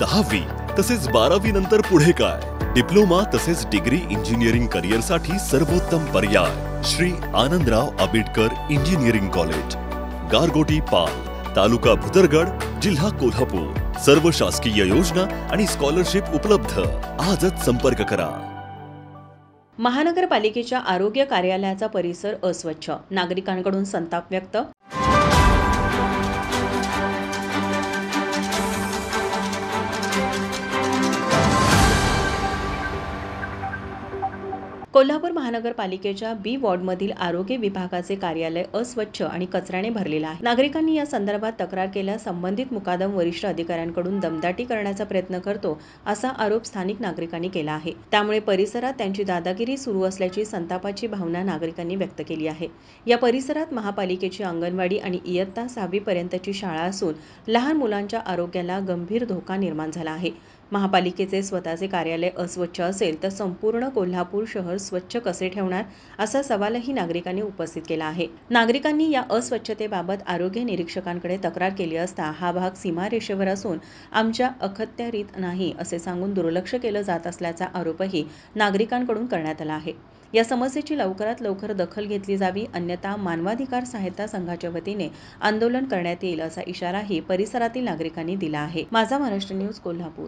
10वी तसेच 12वी नंतर पुढे काय? डिप्लोमा तसेच डिग्री इंजिनिअरिंग करिअरसाठी सर्वोत्तम पर्याय श्री आनंदराव आबिडकर इंजिनिअरिंग कॉलेज, गारगोटी पाल, तालुका भुदरगड, जिल्हा कोल्हापूर। सर्व शासकीय योजना आणि स्कॉलरशिप उपलब्ध। आजच संपर्क करा। महानगरपालिकेच्या आरोग्य कार्यालयाचा परिसर अस्वच्छ, नागरिकांकडून संताप व्यक्त। कोल्हापूर महानगरपालिकेच्या बी वॉर्डमधील आरोग्य विभागाचे कार्यालय अस्वच्छ आणि कचऱ्याने भरलेले आहे। नागरिकांनी या संदर्भात तक्रार केल्यास संबंधित मुकादम वरिष्ठ अधिकाऱ्यांकडून दमदाटी करण्याचा प्रयत्न करतो, असा आरोप स्थानिक नागरिकांनी केला आहे। त्यामुळे परिसरात त्यांची दादागिरी सुरू असल्याची संतापाची भावना नागरिकांनी व्यक्त केली आहे। या परिसरात महापालिकेची अंगणवाडी आणि इयत्ता 6वी पर्यंतची शाळा असून लहान मुलांच्या आरोग्याला गंभीर धोका निर्माण झाला आहे। महापालिकेचे स्वतःचे कार्यालय अस्वच्छ असेल तर संपूर्ण कोल्हापूर शहर स्वच्छ कसे ठेवणार, असा सवालही नागरिकांनी उपस्थित केला आहे। नागरिकांनी या अस्वच्छतेबाबत आरोग्य निरीक्षकांकडे तक्रार केली असता हा भाग सीमारेषेवर असून आमच्या अखत्यारीत नाही असे सांगून दुर्लक्ष केलं जात असल्याचा आरोपही नागरिकांकडून करण्यात आला आहे। या समस्येची लवकरात लवकर दखल घेतली जावी, अन्यथा मानवाधिकार सहायता संघाच्या वतीने आंदोलन करण्यात येईल असा इशाराही परिसरातील नागरिकांनी दिला आहे। माझा महाराष्ट्र न्यूज कोल्हापूर।